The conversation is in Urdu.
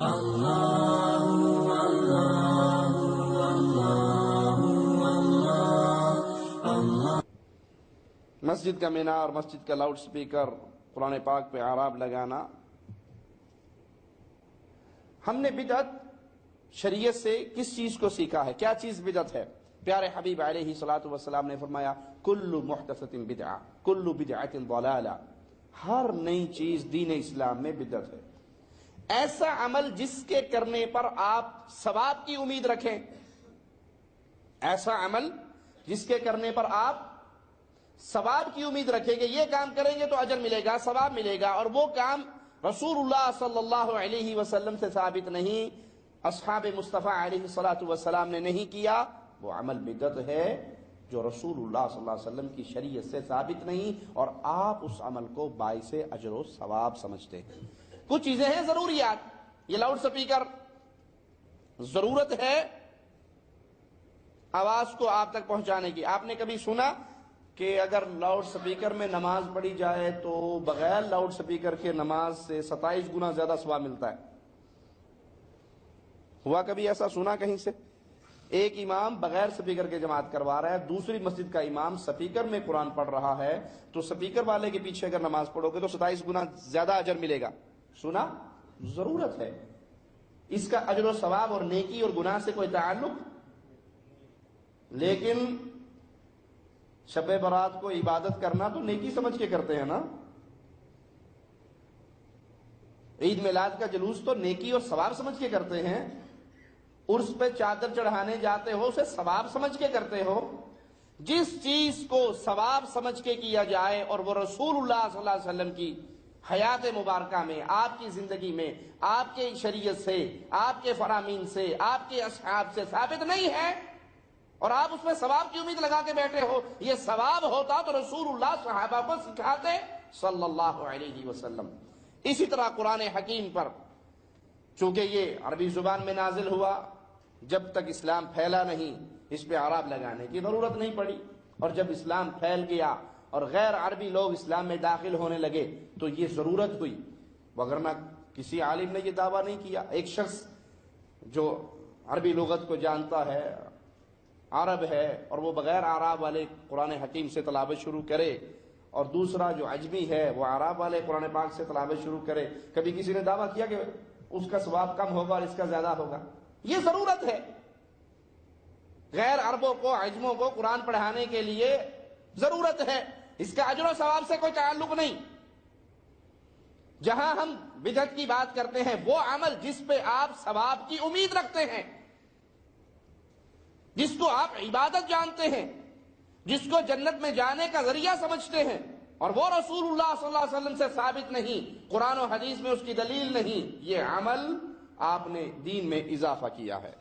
مسجد کا مینار، مسجد کا لاؤڈ سپیکر، قرآن پاک پہ اعراب لگانا، ہم نے بدعت شریعت سے کس چیز کو سیکھا ہے؟ کیا چیز بدعت ہے؟ پیارے حبیب علیہ الصلوۃ والسلام نے فرمایا کل محدثۃ بدعہ کل بدعۃ ضلالہ، ہر نئی چیز دین اسلام میں بدعت ہے۔ ایسا عمل جس کے کرنے پر آپ ثواب کی امید رکھیں، ایسا عمل جس کے کرنے پر آپ ثواب کی امید رکھیں کہ یہ کام کریں گے تو اجر ملے گا، ثواب ملے گا، اور وہ کام رسول اللہ صلی اللہ علیہ وسلم سے ثابت نہیں، اصحاب مصطفیٰ علیہ الصلوۃ والسلام نے نہیں کیا، وہ عمل بدعت ہے جو رسول اللہ صلی اللہ علیہ وسلم کی شریعت سے ثابت نہیں، اور آپ اس عمل کو باعث اجر و ثواب سمجھتے ہیں۔ کچھ چیزیں ہیں ضروریات، یہ لاؤڈ سپیکر ضرورت ہے آواز کو آپ تک پہنچانے کی۔ آپ نے کبھی سنا کہ اگر لاؤڈ سپیکر میں نماز پڑھی جائے تو بغیر لاؤڈ سپیکر کے نماز سے 27 گنا زیادہ ثواب ملتا ہے؟ ہوا کبھی ایسا؟ سنا کہیں سے؟ ایک امام بغیر سپیکر کے جماعت کروا رہا ہے، دوسری مسجد کا امام سپیکر میں قرآن پڑھ رہا ہے، تو سپیکر والے کے پیچھے اگر نماز پڑھو گے تو 27 گنا زیادہ اجر ملے گا۔ سنا؟ ضرورت ہے، اس کا اجر و ثواب اور نیکی اور گناہ سے کوئی تعلق، لیکن شب برات کو عبادت کرنا تو نیکی سمجھ کے کرتے ہیں نا، عید میلاد کا جلوس تو نیکی اور ثواب سمجھ کے کرتے ہیں، عرس پہ چادر چڑھانے جاتے ہو اسے ثواب سمجھ کے کرتے ہو۔ جس چیز کو ثواب سمجھ کے کیا جائے اور وہ رسول اللہ صلی اللہ علیہ وسلم کی حیات مبارکہ میں، آپ کی زندگی میں، آپ کے شریعت سے، آپ کے فرامین سے، آپ کے اصحاب سے ثابت نہیں ہے، اور آپ اس میں ثواب کی امید لگا کے بیٹھے ہو، یہ ثواب ہوتا تو رسول اللہ صحابہ کو سکھاتے صلی اللہ علیہ وسلم۔ اسی طرح قرآن حکیم پر، چونکہ یہ عربی زبان میں نازل ہوا، جب تک اسلام پھیلا نہیں اس پہ اعراب لگانے کی ضرورت نہیں پڑی، اور جب اسلام پھیل گیا اور غیر عربی لوگ اسلام میں داخل ہونے لگے تو یہ ضرورت ہوئی، وگرنہ کسی عالم نے یہ دعویٰ نہیں کیا۔ ایک شخص جو عربی لغت کو جانتا ہے، عرب ہے، اور وہ بغیر اعراب والے قرآن حکیم سے تلاوت شروع کرے، اور دوسرا جو عجمی ہے وہ اعراب والے قرآن پاک سے تلاوت شروع کرے، کبھی کسی نے دعویٰ کیا کہ اس کا ثواب کم ہوگا اور اس کا زیادہ ہوگا؟ یہ ضرورت ہے، غیر عربوں کو، عجموں کو قرآن پڑھانے کے لیے ضرورت ہے، اس کا اجر و ثواب سے کوئی تعلق نہیں۔ جہاں ہم بدعت کی بات کرتے ہیں وہ عمل جس پہ آپ ثواب کی امید رکھتے ہیں، جس کو آپ عبادت جانتے ہیں، جس کو جنت میں جانے کا ذریعہ سمجھتے ہیں، اور وہ رسول اللہ صلی اللہ علیہ وسلم سے ثابت نہیں، قرآن و حدیث میں اس کی دلیل نہیں، یہ عمل آپ نے دین میں اضافہ کیا ہے۔